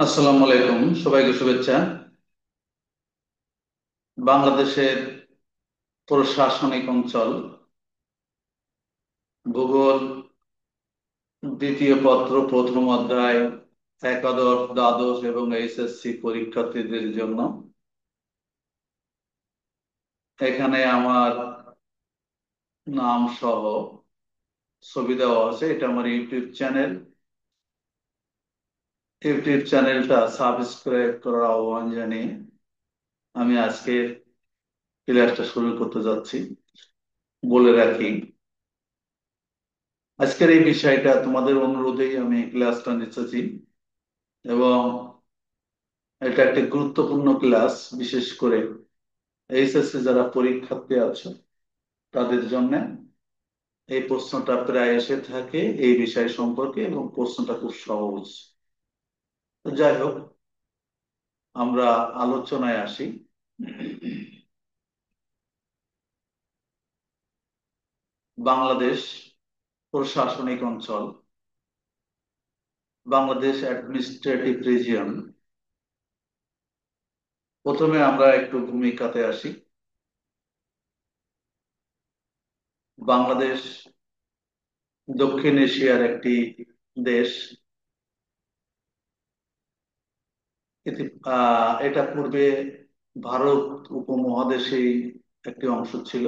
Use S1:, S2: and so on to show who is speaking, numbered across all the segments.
S1: আসসালামু আলাইকুম, সবাইকে শুভেচ্ছা। বাংলাদেশের প্রশাসনিক অঞ্চল, ভূগোল দ্বিতীয় পত্র প্রথম অধ্যায়, একাদশ, দ্বাদশ এবং এইচএসসি পরীক্ষার্থীদের জন্য এখানে আমার নাম সহ ছবি দেওয়া আছে। এটা আমার ইউটিউব চ্যানেল। ইউটিউব চ্যানেলটা সাবস্ক্রাইব করার আহ্বান জানিয়ে আমি আজকে ক্লাসটা শুরু করতে যাচ্ছি। বলে রাখি, আজকের এই বিষয়টা তোমাদের অনুরোধেই আমি ক্লাসটা নিচ্ছি এবং এটা একটা গুরুত্বপূর্ণ ক্লাস। বিশেষ করে এইচএসসি যারা পরীক্ষার্থী আছে তাদের জন্য এই প্রশ্নটা প্রায় এসে থাকে এই বিষয় সম্পর্কে, এবং প্রশ্নটা খুব সহজ। তো যাই হোক, আমরা আলোচনায় আসি। বাংলাদেশ প্রশাসনিক অঞ্চল, বাংলাদেশ অ্যাডমিনিস্ট্রেটিভ রিজিয়ন। প্রথমে আমরা একটু ভূমিকাতে আসি। বাংলাদেশ দক্ষিণ এশিয়ার একটি দেশ। এটা পূর্বে ভারত উপমহাদেশেই একটি অংশ ছিল।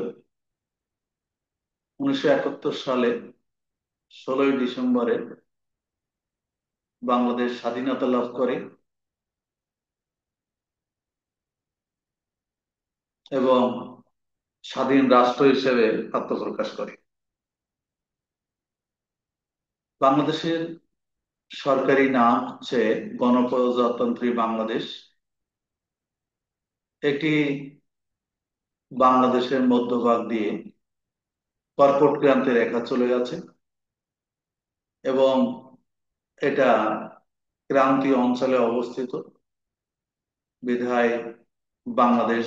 S1: 1971 সালে 16ই ডিসেম্বরে বাংলাদেশ স্বাধীনতা লাভ করে এবং স্বাধীন রাষ্ট্র হিসেবে আত্মপ্রকাশ করে। বাংলাদেশের সরকারি নাম হচ্ছে গণপ্রজাতন্ত্রী বাংলাদেশ। এটি বাংলাদেশের মধ্যভাগ দিয়ে কর্কট ক্রান্তি রেখা চলে গেছে এবং এটা ক্রান্তীয় অঞ্চলে অবস্থিত বিধায় বাংলাদেশ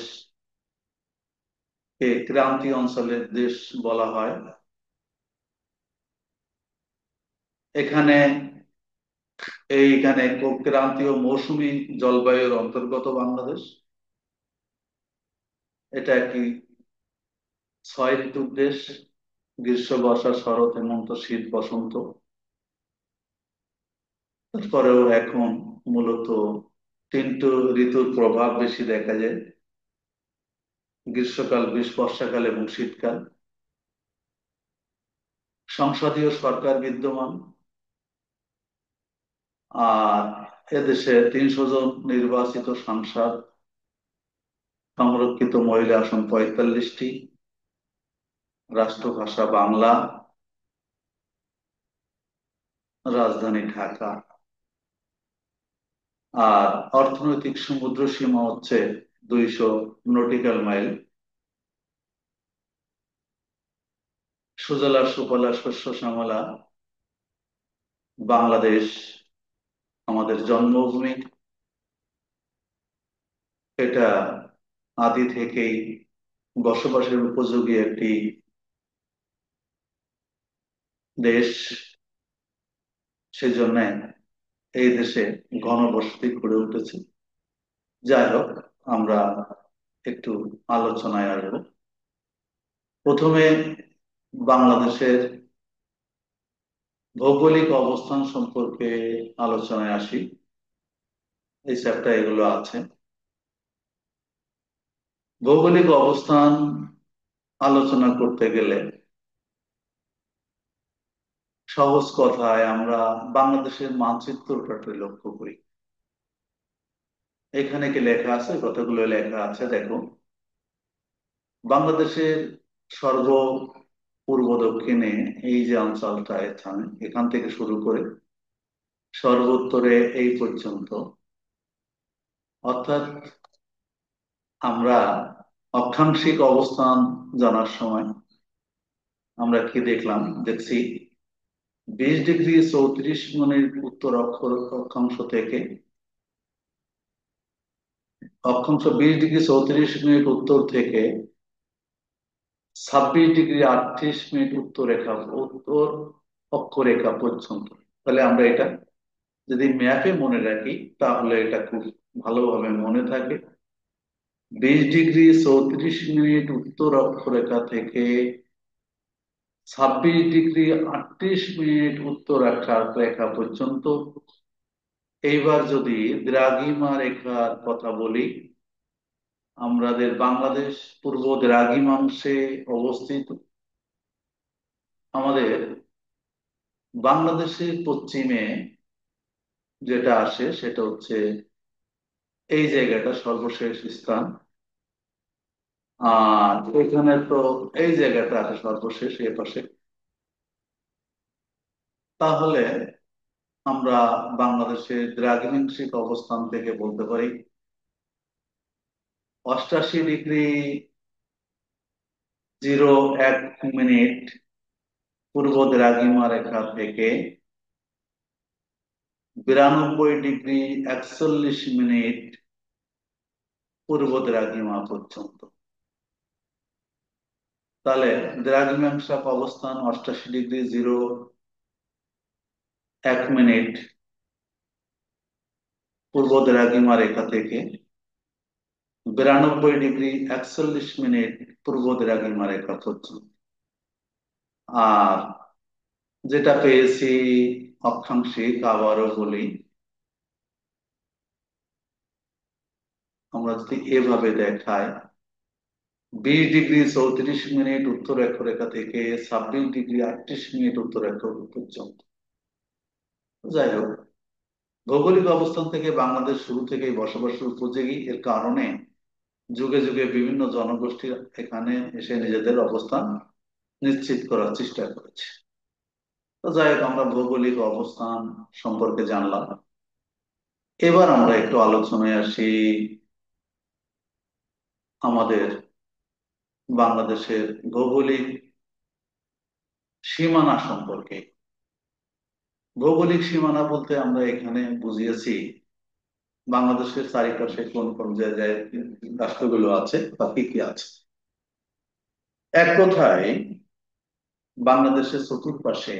S1: ক্রান্তীয় অঞ্চলের দেশ বলা হয়। এখানে এইখানে ক্রান্তীয় মৌসুমী জলবায়ুর অন্তর্গত বাংলাদেশ। এটা একটি 6 ঋতুর দেশ: গ্রীষ্ম, বর্ষা, শরৎ, হেমন্ত, শীত, বসন্ত। তারপরেও এখন মূলত 3টি ঋতুর প্রভাব বেশি দেখা যায়: গ্রীষ্মকাল, বর্ষাকাল এবং শীতকাল। সংসদীয় সরকার বিদ্যমান, আর এদেশে 300 জন নির্বাচিত সাংসদ, সংরক্ষিত মহিলা আসন 45টি, রাষ্ট্রভাষা বাংলা, রাজধানী ঢাকা। আর অর্থনৈতিক সমুদ্র সীমা হচ্ছে 200 নটিক্যাল মাইল। সুজলা সুফলা শস্য শ্যামলা বাংলাদেশ আমাদের জন্মভূমি। এটা আদি থেকেই বসবাসের উপযোগী একটি দেশ। সেজন্য এই দেশে ঘনবসতি গড়ে উঠেছে। যাই হোক, আমরা একটু আলোচনায় আসবো। প্রথমে বাংলাদেশের ভৌগোলিক অবস্থান সম্পর্কে আলোচনায় আসি। এই চ্যাপ্টার এগুলো আছে। ভৌগোলিক অবস্থান আলোচনা করতে গেলে সহজ কথায় আমরা বাংলাদেশের মানচিত্রটাকে লক্ষ্য করি। এখানে কি লেখা আছে? কতগুলো লেখা আছে দেখো। বাংলাদেশের সর্ব পূর্ব দক্ষিণে এই যে অঞ্চলটা, এখানে এখান থেকে শুরু করে সর্বোত্তরে এই পর্যন্ত, অর্থাৎ আমরা অক্ষাংশিক অবস্থান জানার সময় আমরা কি দেখছি 20°34' উত্তর অক্ষাংশ থেকে, অক্ষাংশ 20°34' উত্তর থেকে 26°38' উত্তর রেখা, উত্তর অক্ষরেখা পর্যন্ত। তাহলে আমরা এটা যদি ম্যাপে মনে রাখি তাহলে এটা খুব ভালোভাবে মনে থাকে। 20°34' উত্তর অক্ষরেখা থেকে 26°38' উত্তর রেখা পর্যন্ত। এইবার যদি দ্রাঘিমা রেখার কথা বলি, আমাদের বাংলাদেশ পূর্ব দ্রাঘিমাংশে অবস্থিত। আমাদের বাংলাদেশের পশ্চিমে যেটা আসে সেটা হচ্ছে এই জায়গাটা সর্বশেষ স্থান। আর এখানে তো এই জায়গাটা আছে সর্বশেষ এ পাশে। তাহলে আমরা বাংলাদেশের দ্রাঘিমাংশিক অবস্থান থেকে বলতে পারি 88°01' পূর্ব দ্রাঘিমা রেখা থেকে 92°41' পূর্ব দ্রাঘিমা পর্যন্ত। তাহলে দ্রাঘিমাংশক অবস্থান 88°01' পূর্ব দ্রাঘিমা রেখা থেকে 92°41' পূর্ব দ্রাঘিমা রেখা পর্যন্ত। আর যেটা পেয়েছি অক্ষাংশিক, আবারও বলি, আমরা যদি এভাবে দেখাই, 20°34' উত্তর অক্ষরেখা থেকে 26°38' উত্তর অক্ষরেখা পর্যন্ত। যাই হোক, ভৌগোলিক অবস্থান থেকে বাংলাদেশ শুরু থেকেই বসবাসের উপযোগী। এর কারণে যুগে যুগে বিভিন্ন জনগোষ্ঠী এখানে এসে নিজেদের অবস্থান নিশ্চিত করার চেষ্টা করেছে। তো যাই হোক, আমরা ভৌগোলিক অবস্থান সম্পর্কে জানলাম। এবার আমরা একটু আলোচনায় আসি আমাদের বাংলাদেশের ভৌগোলিক সীমানা সম্পর্কে। ভৌগোলিক সীমানা বলতে আমরা এখানে বুঝিয়েছি বাংলাদেশের চারিপাশে কোন কোন জায়গায় রাষ্ট্রগুলো আছে বা কি কি আছে। এক কথায় বাংলাদেশের চতুর্পাশে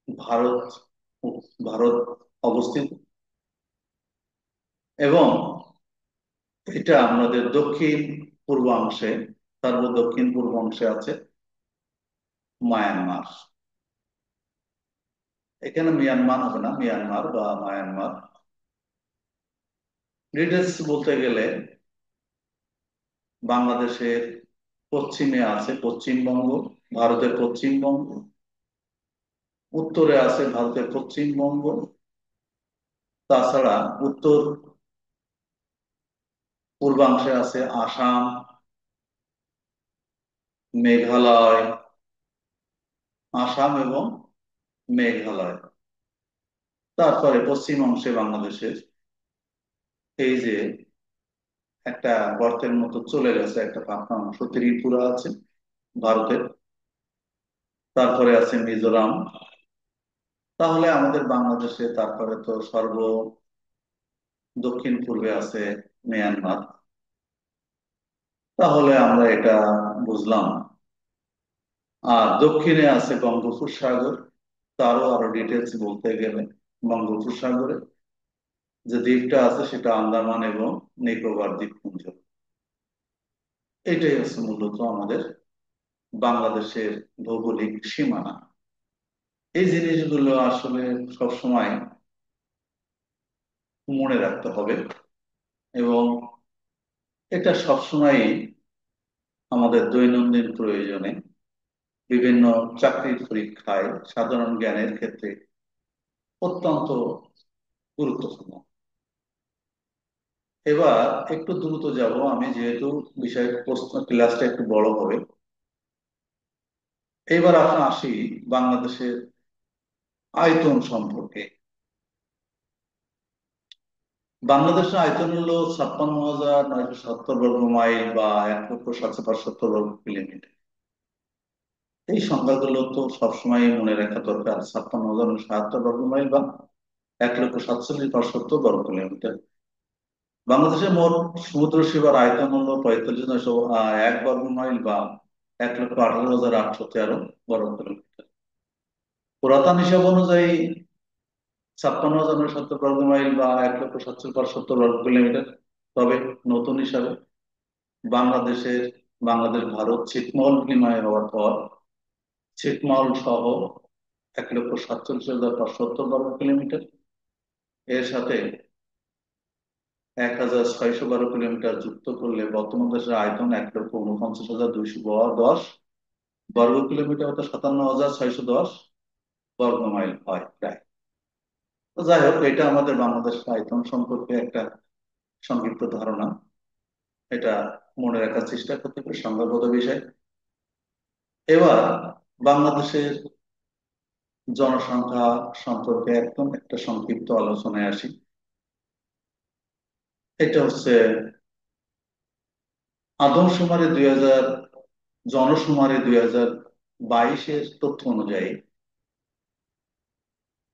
S1: ভারত ভারত অবস্থিত, এবং এটা আমাদের দক্ষিণ পূর্বাংশে, সর্ব দক্ষিণ পূর্বাংশে আছে মায়ানমার। এখানে মিয়ানমার হবে না, মিয়ানমার বা মায়ানমার। ডিটেলস বলতে গেলে বাংলাদেশের পশ্চিমে আছে পশ্চিমবঙ্গ, ভারতের পশ্চিমবঙ্গ। উত্তরে আছে ভারতের পশ্চিমবঙ্গ। তাছাড়া উত্তর পূর্বাংশে আছে আসাম, মেঘালয়, আসাম এবং মেঘালয়। তারপরে পশ্চিম অংশে বাংলাদেশের এই যে একটা গর্তের মতো চলে গেছে একটা পাকা অংশ, ত্রিপুরা আছে ভারতের। তারপরে আছে মিজোরাম। তাহলে আমাদের বাংলাদেশে তারপরে তো সর্ব দক্ষিণ পূর্বে আছে মিয়ানমার। তাহলে আমরা এটা বুঝলাম। আর দক্ষিণে আছে বঙ্গোপসাগর। তারও আরো ডিটেলস বলতে গেলে বঙ্গোপসাগরে যে দ্বীপটা আছে সেটা আন্দামান এবং নিকোবর দ্বীপপুঞ্জ। এটাই হচ্ছে মূলত আমাদের বাংলাদেশের ভৌগোলিক সীমানা। এই জিনিসগুলো আসলে সবসময় মনে রাখতে হবে, এবং এটা সবসময় আমাদের দৈনন্দিন প্রয়োজনে, বিভিন্ন চাকরির পরীক্ষায়, সাধারণ জ্ঞানের ক্ষেত্রে অত্যন্ত গুরুত্বপূর্ণ। এবার একটু দ্রুত যাব আমি, যেহেতু বিষয় প্রশ্ন ক্লাসটা একটু বড় হবে। এবার আমরা আসি বাংলাদেশের আয়তন সম্পর্কে। বাংলাদেশের আয়তন হলো 56,970 বর্গ মাইল বা 1,07,570 বর্গ কিলোমিটার। এই সংখ্যাগুলো তো সবসময় মনে রাখা দরকার, 56,970 বর্গ মাইল বা 1,07,570 বর্গ কিলোমিটার। বাংলাদেশের মোট সমুদ্র সীমার আয়তন হলো 45,901 বর্গ মাইল বা 1,18,813 বর্গ কিলোমিটার। পুরাতন হিসাব অনুযায়ী 56,970 বর্গ মাইল বা 1,47,570 বর্গ কিলোমিটার। তবে নতুন হিসাবে বাংলাদেশের বাংলাদেশ ভারত ছিটমহল বিনিময় হওয়ার পর ছিটমহল সহ 1,47,570 বর্গ কিলোমিটার, এর সাথে 1,612 কিলোমিটার যুক্ত করলে বর্তমান দেশের আয়তন 1,49,210 বর্গ কিলোমিটার, অর্থাৎ 57,610 বর্গ মাইল হয় প্রায়। তো যাই হোক, এটা আমাদের বাংলাদেশের আয়তন সম্পর্কে একটা সংক্ষিপ্ত ধারণা। এটা মনে রাখার চেষ্টা করতে হবে, সংখ্যাগত বিষয়। এবার বাংলাদেশের জনসংখ্যা সম্পর্কে একদম একটা সংক্ষিপ্ত আলোচনায় আসি। এটা হচ্ছে আদমশুমারি 2000, জনশুমারি 2022-এর তথ্য অনুযায়ী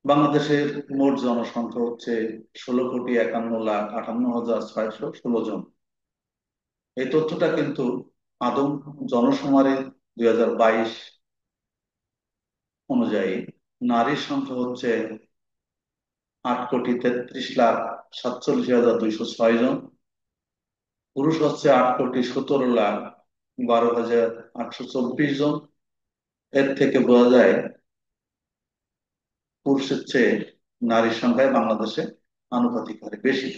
S1: বাংলাদেশের মোট জনসংখ্যা হচ্ছে 16,51,58,616 জন। এই তথ্যটা কিন্তু আদম জনশুমারি 2022 অনুযায়ী নারীর সংখ্যা হচ্ছে 8,33,47,206 জন, পুরুষ হচ্ছে 8,17,12,824 জন। এর থেকে বোঝা যায় পুরুষের চেয়ে নারীর সংখ্যায় বাংলাদেশে আনুপাতিক হারে বেশি।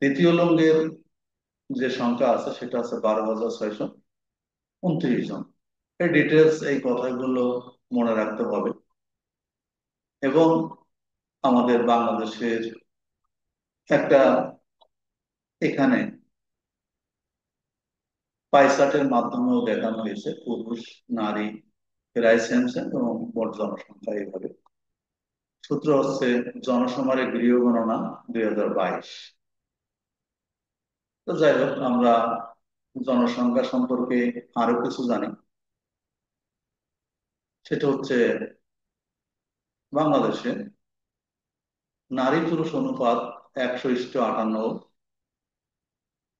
S1: তৃতীয় লিঙ্গের যে সংখ্যা আছে সেটা আছে 12,629 জন। এই ডিটেলস, এই কথাগুলো মনে রাখতে হবে। এবং আমাদের বাংলাদেশের একটা এখানে পাই চার্টের মাধ্যমেও দেখানো হয়েছে পুরুষ নারী প্রায় সেম সেম এবং মোট জনসংখ্যা এইভাবে। সূত্র হচ্ছে জনশুমারি গৃহ গণনা 2022। তো যাই হোক, আমরা জনসংখ্যা সম্পর্কে আরো কিছু জানি। সেটা হচ্ছে বাংলাদেশে নারী পুরুষ অনুপাত 100:58,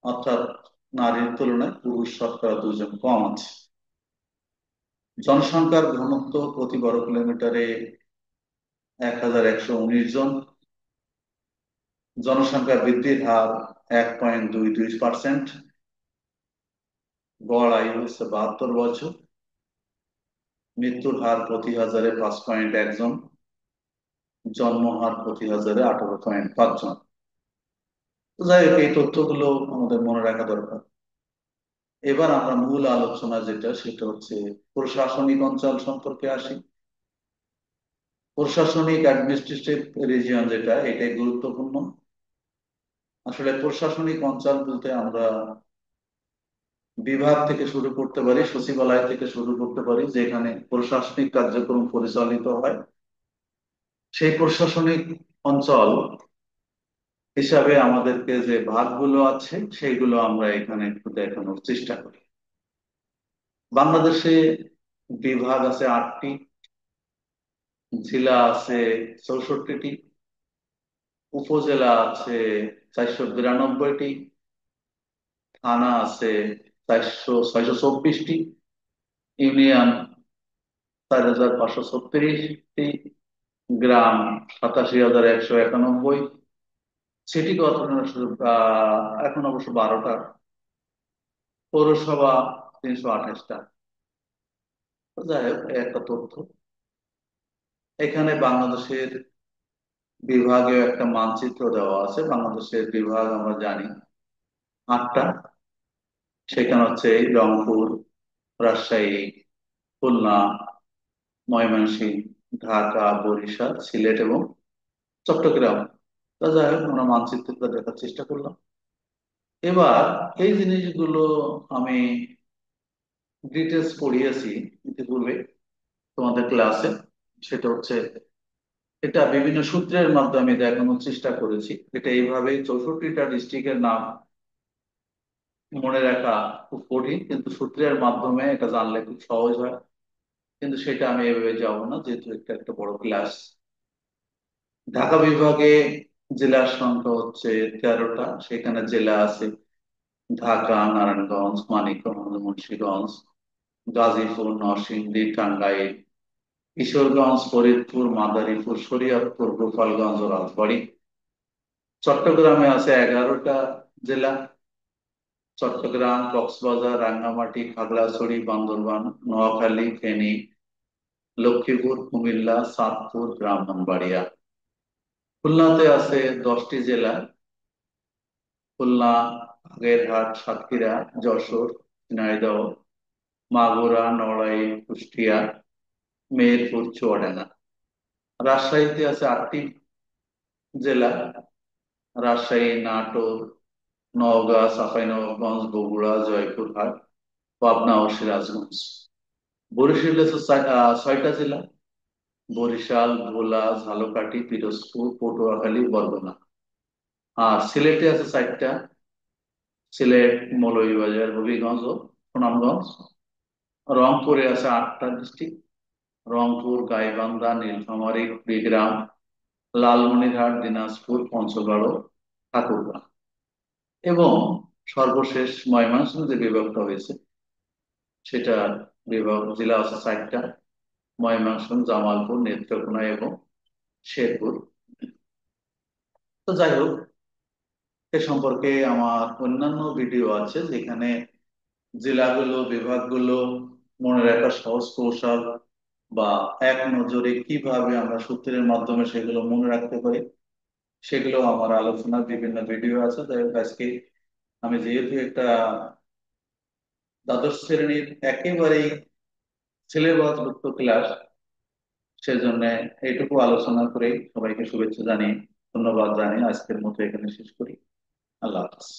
S1: অর্থাৎ নারীর তুলনায় পুরুষ শতকরা 2 জন কম আছে। জনসংখ্যার ঘনত্ব প্রতি বর্গ কিলোমিটারে 1,119 জন। জনসংখ্যা বৃদ্ধির হার 1.22%। গড় আয়ু হচ্ছে 72 বছর। মৃত্যুর হার প্রতি হাজারে 5.1 জন। জন্ম হার প্রতি হাজারে 18.5 জন। তো যাই হোক, এই তথ্যগুলো আমাদের মনে রাখা দরকার। এবার আমরা মূল আলোচনা যেটা, সেটা হচ্ছে প্রশাসনিক অঞ্চল সম্পর্কে আসি। প্রশাসনিক অ্যাডমিনিস্ট্রেটিভ রিজিয়ন যেটা, এটাই গুরুত্বপূর্ণ। আসলে প্রশাসনিক অঞ্চল বলতে আমরা বিভাগ থেকে শুরু করতে পারি, সচিবালয় থেকে শুরু করতে পারি, যেখানে প্রশাসনিক কার্যক্রম পরিচালিত হয়। সেই প্রশাসনিক অঞ্চল হিসাবে আমাদেরকে যে ভাগগুলো আছে সেইগুলো আমরা এখানে একটু দেখানোর চেষ্টা করি। বাংলাদেশে বিভাগ আছে 8টি, জেলা আছে 64টি, উপজেলা আছে 492টি, থানা আছে 624টি, ইউনিয়ন 4,536টি, গ্রাম 87,191, সিটি কর্পোরেশন এখন অবশ্য 12টা, পৌরসভা 328টা। যাই হোক, একটা তথ্য। এখানে বাংলাদেশের বিভাগীয় একটা মানচিত্র দেওয়া আছে। বাংলাদেশের বিভাগ আমরা জানি 8টা। সেখানে হচ্ছে রংপুর, রাজশাহী, খুলনা, ময়মনসিংহ, ঢাকা, বরিশাল, সিলেট এবং চট্টগ্রাম। তা যাই হোক, আমরা মানচিত্রটা দেখার চেষ্টা করলাম। এবার এই জিনিসগুলো আমি ডিটেলস পড়িয়েছি ইতিপূর্বে তোমাদের ক্লাসে। সেটা হচ্ছে, এটা বিভিন্ন সূত্রের মাধ্যমে দেখানোর চেষ্টা করেছি। এটা এইভাবে 64টা ডিস্ট্রিক্টের নাম মনে রাখা খুব কঠিন, কিন্তু সূত্রের মাধ্যমে এটা জানলে খুব সহজ হয়। কিন্তু সেটা আমি এভাবে যাব না, যেহেতু একটা একটা বড় ক্লাস। ঢাকা বিভাগে জেলার সংখ্যা হচ্ছে 13টা। সেখানে জেলা আছে ঢাকা, নারায়ণগঞ্জ, মানিকগঞ্জ, মুন্সিগঞ্জ, গাজীপুর, নরসিংদী, টাঙ্গাইল, কিশোরগঞ্জ, ফরিদপুর, মাদারীপুর, শরীয়তপুর, গোপালগঞ্জ ও রাজবাড়ী। চট্টগ্রামে আছে 11টা জেলা: চট্টগ্রাম, কক্সবাজার, রাঙ্গামাটি, খাগড়াছড়ি, বান্দরবান, নোয়াখালী, ফেনী, লক্ষ্মীপুর, কুমিল্লা, চাঁদপুর, ব্রাহ্মণবাড়িয়া। খুলনাতে আছে 10টি জেলা: খুলনা, বাগেরহাট, সাতক্ষীরা, যশোর, ঝিনাইদহ, মাগুরা, নড়াইল, কুষ্টিয়া, মেহেরপুর, চুয়াডাঙ্গা। রাজশাহীতে আছে 8টি জেলা: রাজশাহী, নাটোর, নওগাঁ, চাঁপাইনবাবগঞ্জ, বগুড়া, জয়পুরহাট, পাবনা ও সিরাজগঞ্জ। বরিশালে আছে 6টা জেলা: বরিশাল, ভোলা, ঝালকাঠি, পিরোজপুর, পটুয়াখালী, বরগুনা। আর সিলেটে আছে 4টা: সিলেট, মৌলভীবাজার, হবিগঞ্জ ও সুনামগঞ্জ। রংপুরে আছে 8টা ডিস্ট্রিক্ট: রংপুর, গাইবান্ধা, নীলফামারী, কুড়িগ্রাম, লালমনিরহাট, দিনাজপুর, পঞ্চগড় ও ঠাকুরগাঁও। এবং সর্বশেষ ময়মনসিংহ যে বিভাগটা হয়েছে, সেটা বিভাগ জেলা আছে 4টা: ময়মনসিংহ, জামালপুর, নেত্রকোনা এবং শেরপুর। তো যাই হোক, এ সম্পর্কে আমার অন্যান্য ভিডিও আছে যেখানে জেলাগুলো, বিভাগগুলো মনে রাখার সহজ কৌশল বা এক নজরে কিভাবে আমরা সূত্রের মাধ্যমে সেগুলো মনে রাখতে পারি, সেগুলো আমার আলোচনার বিভিন্ন ভিডিও আছে। তাই হোক, আজকে আমি যেহেতু একটা দ্বাদশ শ্রেণীর একেবারেই সিলেবাসভুক্ত ক্লাস, সেজন্য এইটুকু আলোচনা করে সবাইকে শুভেচ্ছা জানিয়ে ধন্যবাদ জানিয়ে আজকের মতো এখানে শেষ করি। আল্লাহ হাফিজ।